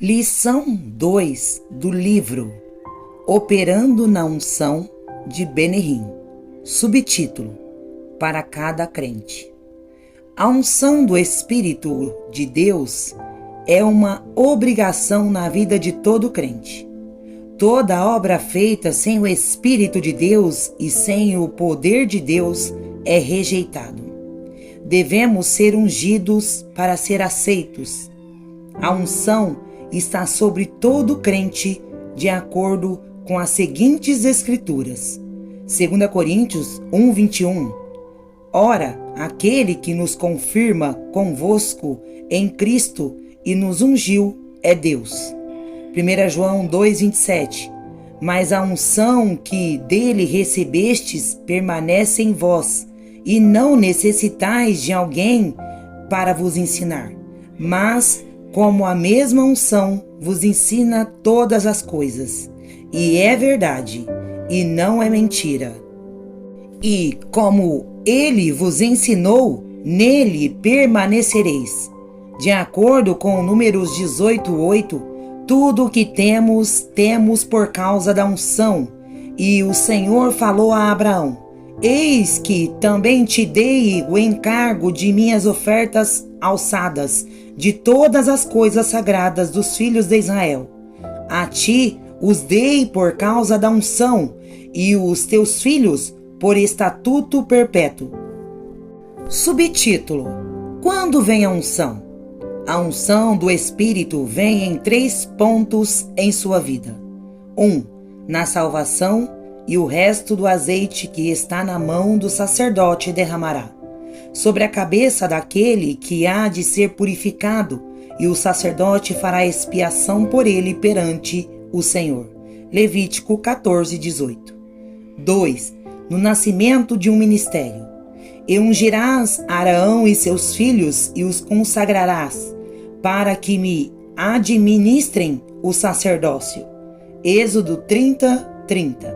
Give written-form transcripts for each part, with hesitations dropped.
Lição 2 do livro Operando na Unção de Benihim. Subtítulo: Para cada crente. A unção do Espírito de Deus é uma obrigação na vida de todo crente. Toda obra feita sem o Espírito de Deus e sem o poder de Deus é rejeitado. Devemos ser ungidos para ser aceitos. A unção está sobre todo crente, de acordo com as seguintes escrituras. 2 Coríntios 1:21. Ora, aquele que nos confirma convosco em Cristo e nos ungiu é Deus. 1 João 2:27. Mas a unção que dele recebestes permanece em vós, e não necessitais de alguém para vos ensinar, mas como a mesma unção vos ensina todas as coisas, e é verdade, e não é mentira. E como ele vos ensinou, nele permanecereis. De acordo com Números 18:8, tudo o que temos por causa da unção. E o Senhor falou a Abraão: eis que também te dei o encargo de minhas ofertas alçadas, de todas as coisas sagradas dos filhos de Israel. A ti os dei por causa da unção, e os teus filhos por estatuto perpétuo. Subtítulo: Quando vem a unção? A unção do Espírito vem em 3 pontos em sua vida. 1. Na salvação, e o resto do azeite que está na mão do sacerdote derramará sobre a cabeça daquele que há de ser purificado, e o sacerdote fará expiação por ele perante o Senhor. Levítico 14:18. 2. No nascimento de um ministério. E ungirás Arão e seus filhos e os consagrarás, para que me administrem o sacerdócio. Êxodo 30:30.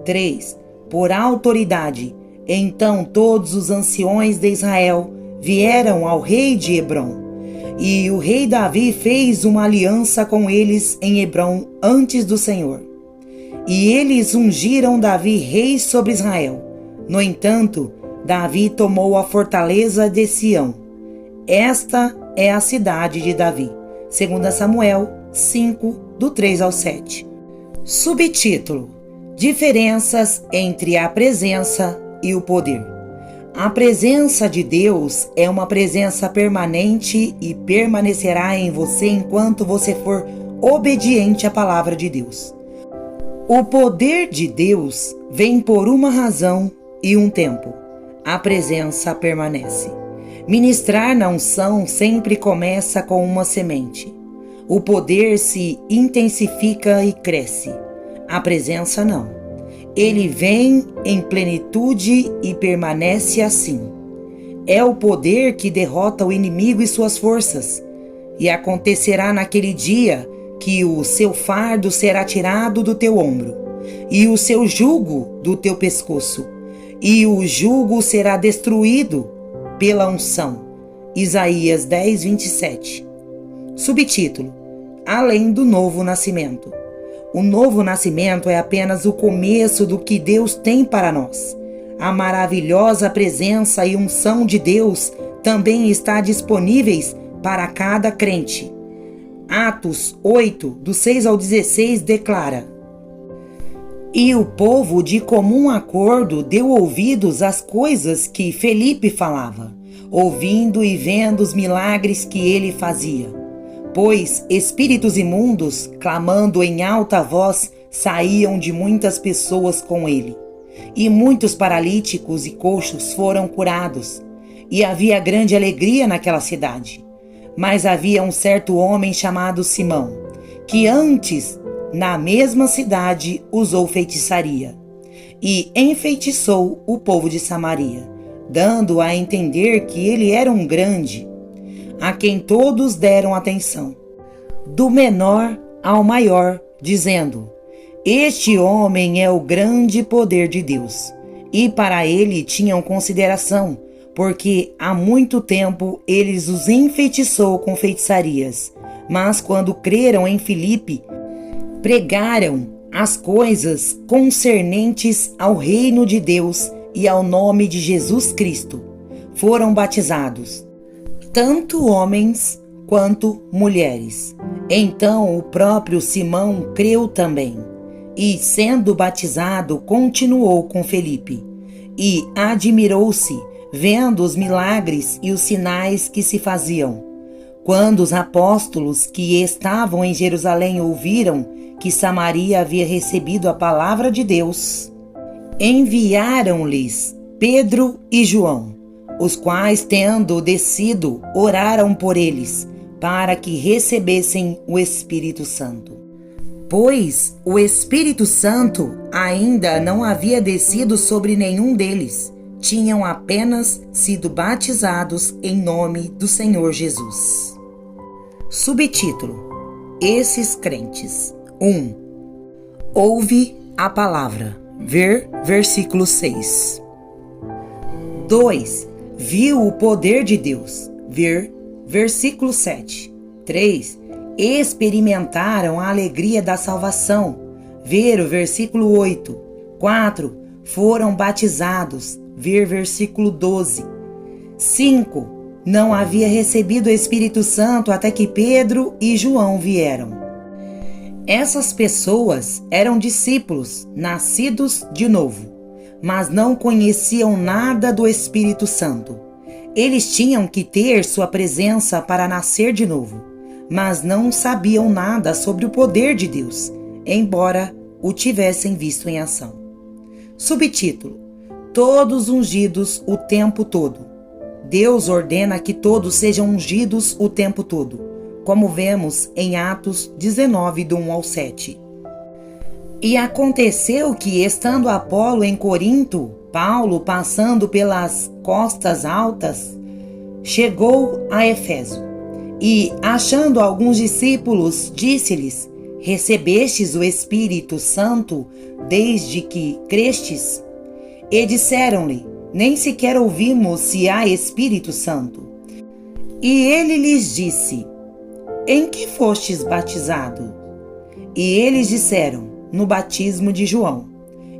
3. Por autoridade. Então todos os anciões de Israel vieram ao rei de Hebrom, e o rei Davi fez uma aliança com eles em Hebrom antes do Senhor. E eles ungiram Davi rei sobre Israel. No entanto, Davi tomou a fortaleza de Sião. Esta é a cidade de Davi. 2 Samuel 5, do 3 ao 7. Subtítulo: Diferenças entre a presença e o poder. A presença de Deus é uma presença permanente e permanecerá em você enquanto você for obediente à palavra de Deus. O poder de Deus vem por uma razão e um tempo. A presença permanece. Ministrar na unção sempre começa com uma semente. O poder se intensifica e cresce. A presença não. Ele vem em plenitude e permanece assim. É o poder que derrota o inimigo e suas forças. E acontecerá naquele dia que o seu fardo será tirado do teu ombro, e o seu jugo do teu pescoço, e o jugo será destruído pela unção. Isaías 10:27. Subtítulo: Além do novo nascimento. O novo nascimento é apenas o começo do que Deus tem para nós. A maravilhosa presença e unção de Deus também está disponíveis para cada crente. Atos 8, do 6 ao 16, declara: E o povo de comum acordo deu ouvidos às coisas que Felipe falava, ouvindo e vendo os milagres que ele fazia. Pois espíritos imundos, clamando em alta voz, saíam de muitas pessoas com ele. E muitos paralíticos e coxos foram curados. E havia grande alegria naquela cidade. Mas havia um certo homem chamado Simão, que antes, na mesma cidade, usou feitiçaria. E enfeitiçou o povo de Samaria, dando a entender que ele era um grande, a quem todos deram atenção, do menor ao maior, dizendo: Este homem é o grande poder de Deus. E para ele tinham consideração, porque há muito tempo eles os enfeitiçou com feitiçarias, mas quando creram em Filipe, pregaram as coisas concernentes ao reino de Deus e ao nome de Jesus Cristo. Foram batizados, tanto homens quanto mulheres. Então o próprio Simão creu também, e, sendo batizado, continuou com Felipe, e admirou-se, vendo os milagres e os sinais que se faziam. Quando os apóstolos que estavam em Jerusalém ouviram que Samaria havia recebido a palavra de Deus, enviaram-lhes Pedro e João, os quais, tendo descido, oraram por eles, para que recebessem o Espírito Santo. Pois o Espírito Santo ainda não havia descido sobre nenhum deles, tinham apenas sido batizados em nome do Senhor Jesus. Subtítulo: Esses crentes. 1. Ouve a palavra. Ver versículo 6. 2. Viu o poder de Deus. Ver versículo 7. 3. Experimentaram a alegria da salvação. Ver o versículo 8. 4. Foram batizados. Ver versículo 12. 5. Não havia recebido o Espírito Santo até que Pedro e João vieram. Essas pessoas eram discípulos, nascidos de novo, mas não conheciam nada do Espírito Santo. Eles tinham que ter sua presença para nascer de novo, mas não sabiam nada sobre o poder de Deus, embora o tivessem visto em ação. Subtítulo: Todos ungidos o tempo todo. Deus ordena que todos sejam ungidos o tempo todo, como vemos em Atos 19, do 1 ao 7. E aconteceu que, estando Apolo em Corinto, Paulo, passando pelas costas altas, chegou a Éfeso. E, achando alguns discípulos, disse-lhes: Recebestes o Espírito Santo desde que crestes? E disseram-lhe: Nem sequer ouvimos se há Espírito Santo. E ele lhes disse: Em que fostes batizado? E eles disseram: No batismo de João.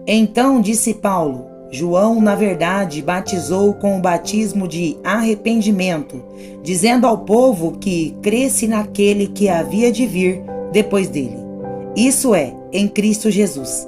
Então disse Paulo: João, na verdade, batizou com o batismo de arrependimento, dizendo ao povo que cresce naquele que havia de vir depois dele, isso é, em Cristo Jesus.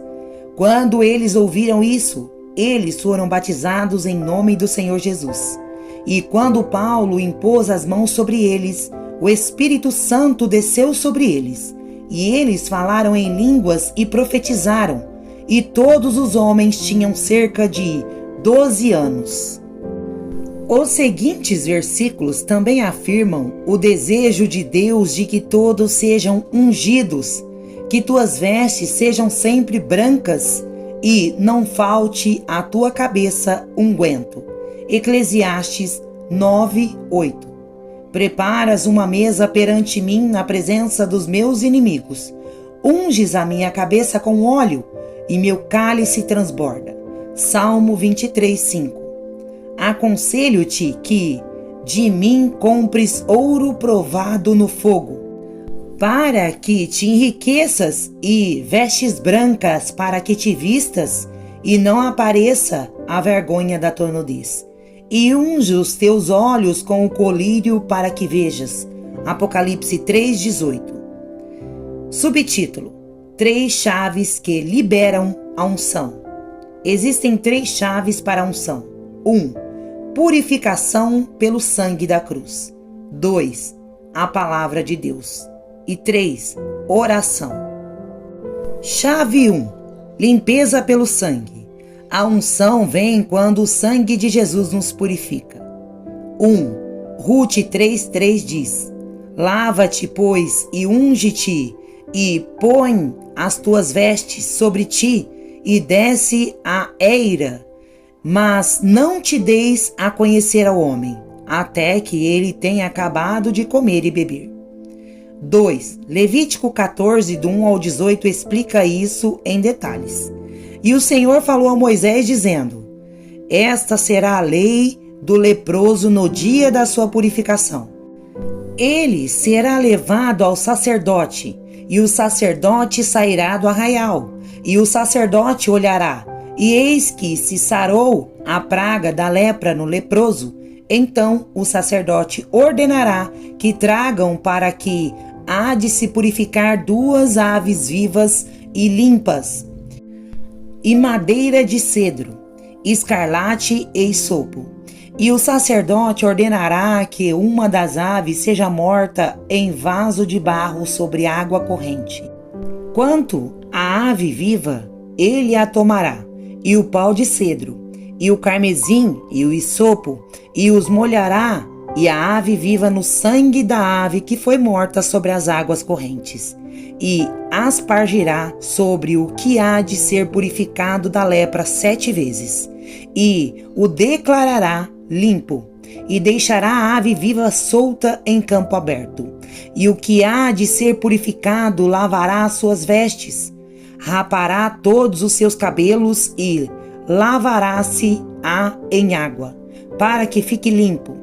Quando eles ouviram isso, eles foram batizados em nome do Senhor Jesus. E quando Paulo impôs as mãos sobre eles, o Espírito Santo desceu sobre eles, e eles falaram em línguas e profetizaram, e todos os homens tinham cerca de 12 anos. Os seguintes versículos também afirmam o desejo de Deus de que todos sejam ungidos, que tuas vestes sejam sempre brancas e não falte à tua cabeça unguento. Eclesiastes 9:8. Preparas uma mesa perante mim na presença dos meus inimigos. Unges a minha cabeça com óleo e meu cálice transborda. Salmo 23:5. Aconselho-te que de mim compres ouro provado no fogo, para que te enriqueças, e vestes brancas para que te vistas, e não apareça a vergonha da tua nudez. E unge os teus olhos com o colírio para que vejas. Apocalipse 3:18. Subtítulo: 3 chaves que liberam a unção. Existem 3 chaves para a unção. 1. Purificação pelo sangue da cruz. 2. A palavra de Deus. E 3. Oração. Chave 1. Limpeza pelo sangue. A unção vem quando o sangue de Jesus nos purifica. 1. Ruth 3:3 diz: Lava-te, pois, e unge-te, e põe as tuas vestes sobre ti, e desce a eira, mas não te deis a conhecer ao homem, até que ele tenha acabado de comer e beber. 2. Levítico 14, do 1 ao 18, explica isso em detalhes. E o Senhor falou a Moisés, dizendo: Esta será a lei do leproso no dia da sua purificação. Ele será levado ao sacerdote, e o sacerdote sairá do arraial, e o sacerdote olhará, e eis que se sarou a praga da lepra no leproso. Então o sacerdote ordenará que tragam para que há de se purificar 2 aves vivas e limpas, e madeira de cedro, escarlate e isopo. E o sacerdote ordenará que uma das aves seja morta em vaso de barro sobre água corrente. Quanto à ave viva, ele a tomará, e o pau de cedro, e o carmesim, e o isopo, e os molhará, e a ave viva no sangue da ave que foi morta sobre as águas correntes, e aspargirá sobre o que há de ser purificado da lepra 7 vezes, e o declarará limpo, e deixará a ave viva solta em campo aberto. E o que há de ser purificado lavará suas vestes, rapará todos os seus cabelos e lavará-se-á em água, para que fique limpo.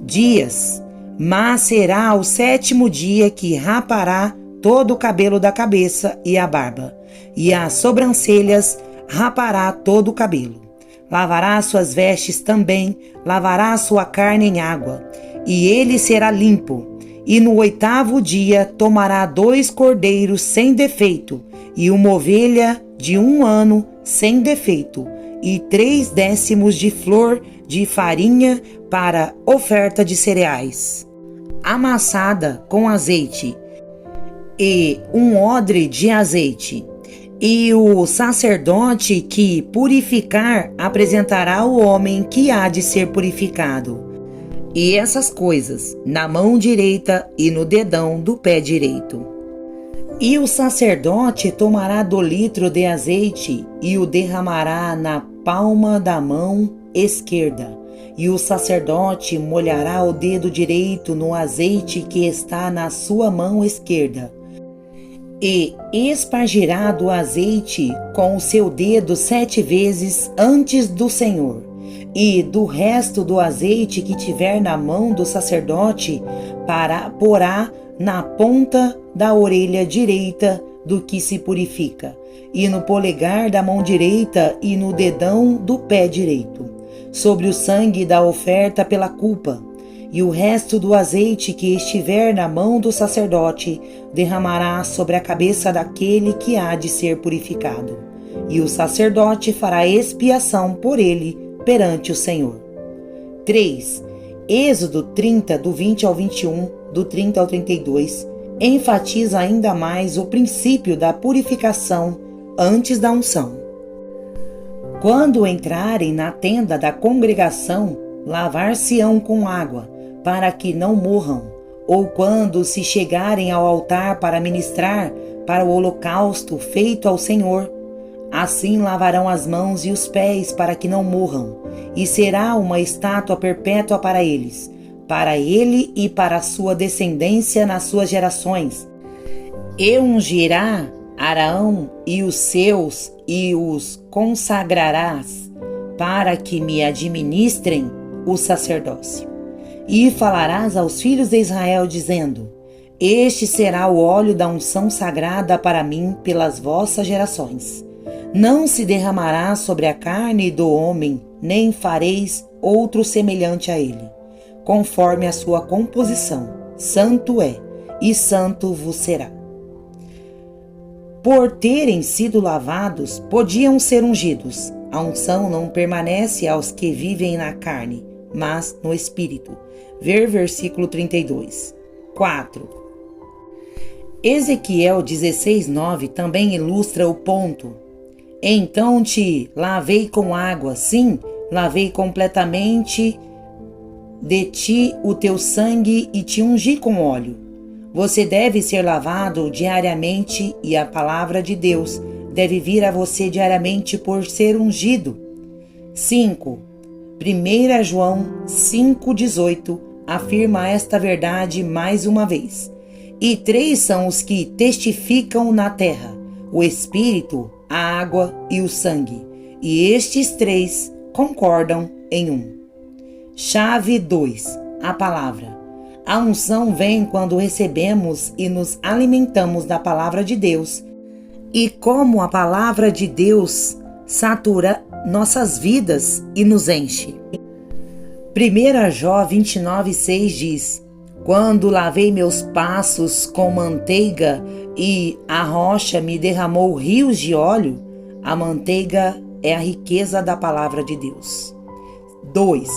Dias, mas será o 7º dia que rapará todo o cabelo da cabeça e a barba, e as sobrancelhas rapará todo o cabelo. Lavará suas vestes também, lavará sua carne em água, e ele será limpo. E no 8º dia tomará 2 cordeiros sem defeito, e uma ovelha de 1 ano sem defeito, e 3/10 de flor de farinha para oferta de cereais, amassada com azeite, e 1 odre de azeite. E o sacerdote que purificar apresentará o homem que há de ser purificado, e essas coisas na mão direita e no dedão do pé direito. E o sacerdote tomará do litro de azeite e o derramará na palma da mão esquerda, e o sacerdote molhará o dedo direito no azeite que está na sua mão esquerda, e espargirá do azeite com o seu dedo 7 vezes antes do Senhor. E do resto do azeite que tiver na mão do sacerdote, porá na ponta da orelha direita do que se purifica, e no polegar da mão direita e no dedão do pé direito, sobre o sangue da oferta pela culpa. E o resto do azeite que estiver na mão do sacerdote derramará sobre a cabeça daquele que há de ser purificado. E o sacerdote fará expiação por ele perante o Senhor. 3. Êxodo 30, do 20 ao 21, do 30 ao 32, enfatiza ainda mais o princípio da purificação antes da unção. Quando entrarem na tenda da congregação, lavar-se-ão com água, para que não morram, ou quando se chegarem ao altar para ministrar para o holocausto feito ao Senhor, assim lavarão as mãos e os pés para que não morram, e será uma estátua perpétua para eles, para ele e para a sua descendência nas suas gerações. E ungirá Arão e os seus, e os consagrarás, para que me administrem o sacerdócio. E falarás aos filhos de Israel, dizendo: Este será o óleo da unção sagrada para mim pelas vossas gerações. Não se derramará sobre a carne do homem, nem fareis outro semelhante a ele, conforme a sua composição. Santo é, e santo vos será. Por terem sido lavados, podiam ser ungidos. A unção não permanece aos que vivem na carne, mas no Espírito. Ver versículo 32. 4. Ezequiel 16:9 também ilustra o ponto. Então te lavei com água, sim, lavei completamente de ti o teu sangue e te ungi com óleo. Você deve ser lavado diariamente e a palavra de Deus deve vir a você diariamente por ser ungido. 5. 1 João 5,18 afirma esta verdade mais uma vez. E 3 são os que testificam na terra: o Espírito, a água e o sangue. E estes 3 concordam em um. Chave 2. A palavra. A unção vem quando recebemos e nos alimentamos da palavra de Deus. E como a palavra de Deus satura nossas vidas e nos enche. 1 Jó 29:6 diz: Quando lavei meus passos com manteiga e a rocha me derramou rios de óleo, a manteiga é a riqueza da palavra de Deus. 2.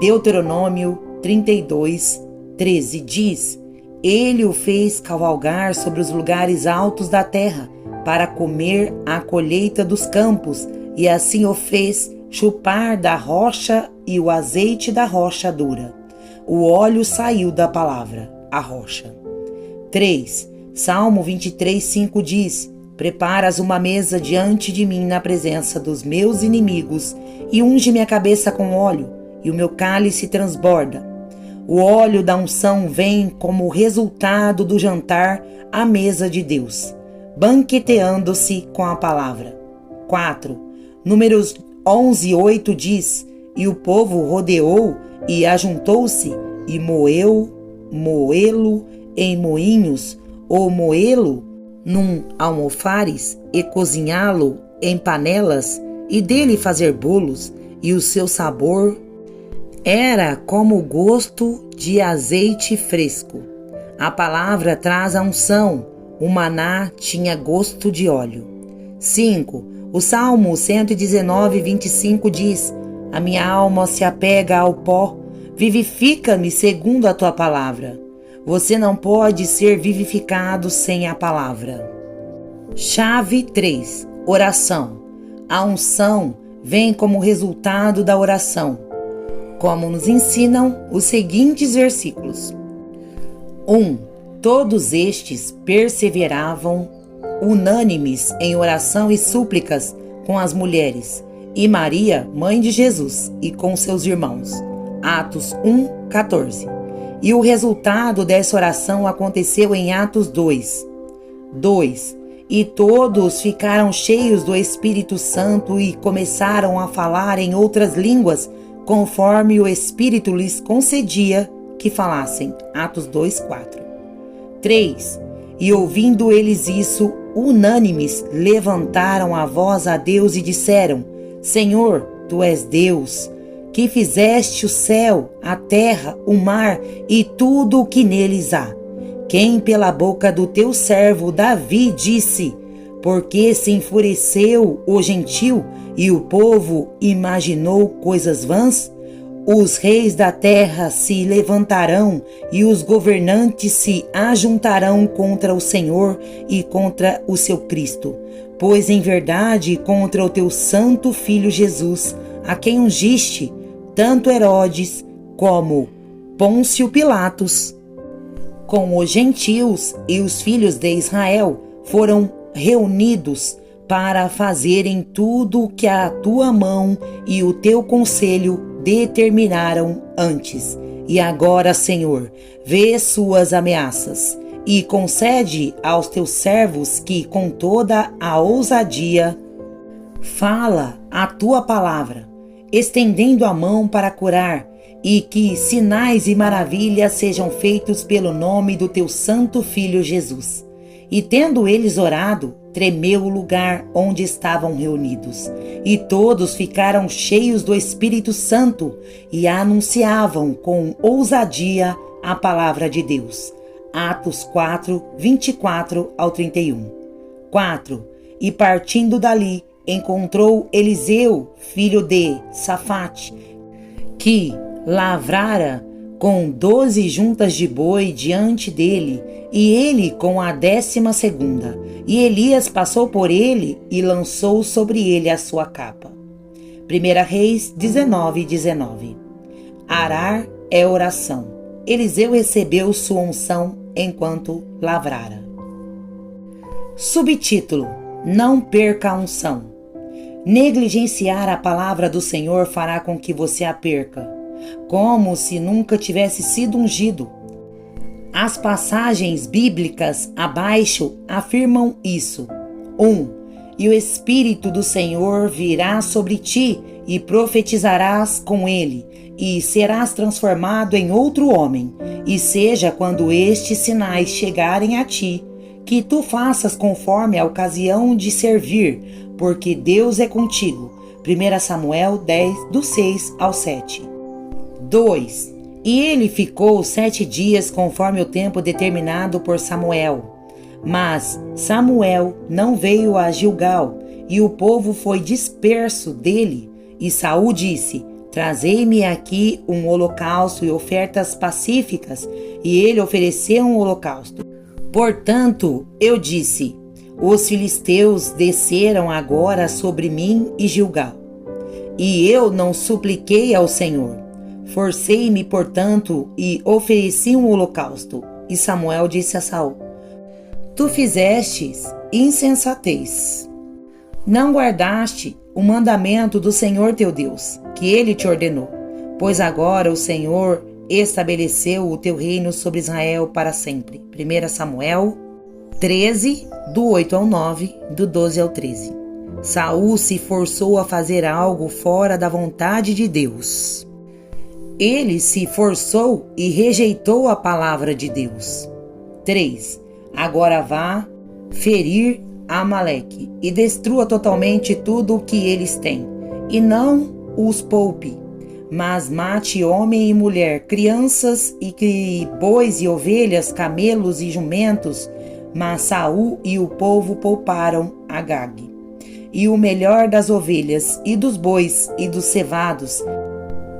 Deuteronômio 32:13 diz: Ele o fez cavalgar sobre os lugares altos da terra, para comer a colheita dos campos, e assim o fez chupar da rocha e o azeite da rocha dura. O óleo saiu da palavra, a rocha. 3. Salmo 23:5 diz: Preparas uma mesa diante de mim na presença dos meus inimigos, e unge minha cabeça com óleo, e o meu cálice transborda. O óleo da unção vem como resultado do jantar à mesa de Deus, banqueteando-se com a palavra. 4. Números 11:8 diz: E o povo rodeou e ajuntou-se, e moê-lo em moinhos, ou moê-lo num almofares, e cozinhá-lo em panelas, e dele fazer bolos, e o seu sabor era como o gosto de azeite fresco. A palavra traz a unção, o maná tinha gosto de óleo. 5. O Salmo 119:25 diz: A minha alma se apega ao pó, vivifica-me segundo a tua palavra. Você não pode ser vivificado sem a palavra. Chave 3. Oração. A unção vem como resultado da oração, como nos ensinam os seguintes versículos. 1. Todos estes perseveravam unânimes em oração e súplicas com as mulheres, e Maria, mãe de Jesus, e com seus irmãos. Atos 1:14. E o resultado dessa oração aconteceu em Atos 2. 2. E todos ficaram cheios do Espírito Santo e começaram a falar em outras línguas, conforme o Espírito lhes concedia que falassem. Atos 2:4. 3. E ouvindo eles isso, unânimes, levantaram a voz a Deus e disseram: Senhor, Tu és Deus, que fizeste o céu, a terra, o mar e tudo o que neles há. Quem pela boca do teu servo Davi disse: Porque se enfureceu o gentil e o povo imaginou coisas vãs? Os reis da terra se levantarão e os governantes se ajuntarão contra o Senhor e contra o seu Cristo, pois em verdade contra o teu santo Filho Jesus, a quem ungiste, tanto Herodes como Pôncio Pilatos, com os gentios e os filhos de Israel, foram reunidos para fazerem tudo o que a tua mão e o teu conselho determinaram antes. E agora, Senhor, vê suas ameaças e concede aos teus servos que, com toda a ousadia, fala a tua palavra, estendendo a mão para curar, e que sinais e maravilhas sejam feitos pelo nome do teu santo Filho Jesus. E tendo eles orado, tremeu o lugar onde estavam reunidos, e todos ficaram cheios do Espírito Santo e anunciavam com ousadia a palavra de Deus. Atos 4:24-31. 4. E partindo dali, encontrou Eliseu, filho de Safate, que lavrara com 12 juntas de boi diante dele, e ele com a 12ª. E Elias passou por ele e lançou sobre ele a sua capa. 1 Reis 19:19. Arar é oração. Eliseu recebeu sua unção enquanto lavrara. Subtítulo: Não perca a unção. Negligenciar a palavra do Senhor fará com que você a perca, como se nunca tivesse sido ungido. As passagens bíblicas abaixo afirmam isso. 1. E o Espírito do Senhor virá sobre ti, e profetizarás com ele, e serás transformado em outro homem, e seja quando estes sinais chegarem a ti, que tu faças conforme a ocasião de servir, porque Deus é contigo. 1 Samuel 10, do 6 ao 7. 2. E ele ficou 7 dias conforme o tempo determinado por Samuel. Mas Samuel não veio a Gilgal, e o povo foi disperso dele. E Saul disse: Trazei-me aqui um holocausto e ofertas pacíficas. E ele ofereceu um holocausto. Portanto, eu disse: Os filisteus desceram agora sobre mim e Gilgal. E eu não supliquei ao Senhor. Forcei-me, portanto, e ofereci um holocausto. E Samuel disse a Saul: Tu fizestes insensatez. Não guardaste o mandamento do Senhor teu Deus, que ele te ordenou. Pois agora o Senhor estabeleceu o teu reino sobre Israel para sempre. 1 Samuel 13, do 8 ao 9, do 12 ao 13. Saul se forçou a fazer algo fora da vontade de Deus. Ele se forçou e rejeitou a palavra de Deus. 3. Agora vá ferir Amaleque e destrua totalmente tudo o que eles têm, e não os poupe, mas mate homem e mulher, crianças e bois e ovelhas, camelos e jumentos. Mas Saul e o povo pouparam Agag, e o melhor das ovelhas, e dos bois, e dos cevados,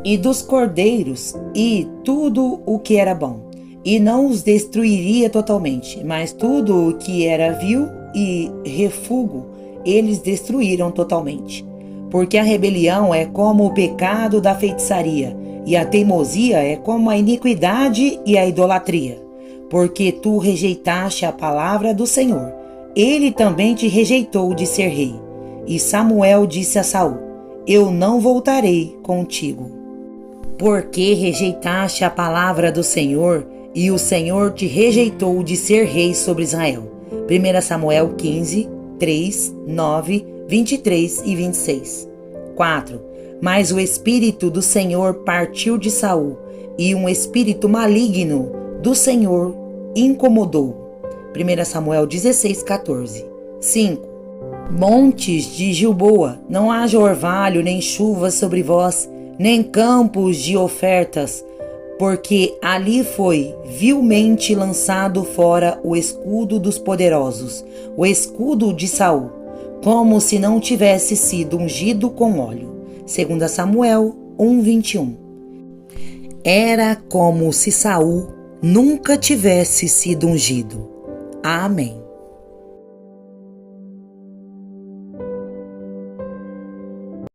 e dos cordeiros, e tudo o que era bom. E não os destruiria totalmente, mas tudo o que era vil e refúgio, eles destruíram totalmente. Porque a rebelião é como o pecado da feitiçaria, e a teimosia é como a iniquidade e a idolatria. Porque tu rejeitaste a palavra do Senhor, ele também te rejeitou de ser rei. E Samuel disse a Saul: Eu não voltarei contigo. Porque rejeitaste a palavra do Senhor, e o Senhor te rejeitou de ser rei sobre Israel. 1 Samuel 15, 3, 9, 23 e 26. 4. Mas o Espírito do Senhor partiu de Saul, e um espírito maligno do Senhor incomodou. 1 Samuel 16, 14. 5. Montes de Gilboa, não haja orvalho nem chuva sobre vós, nem campos de ofertas, porque ali foi vilmente lançado fora o escudo dos poderosos, o escudo de Saul, como se não tivesse sido ungido com óleo. 2 Samuel 1:21. Era como se Saul nunca tivesse sido ungido. Amém.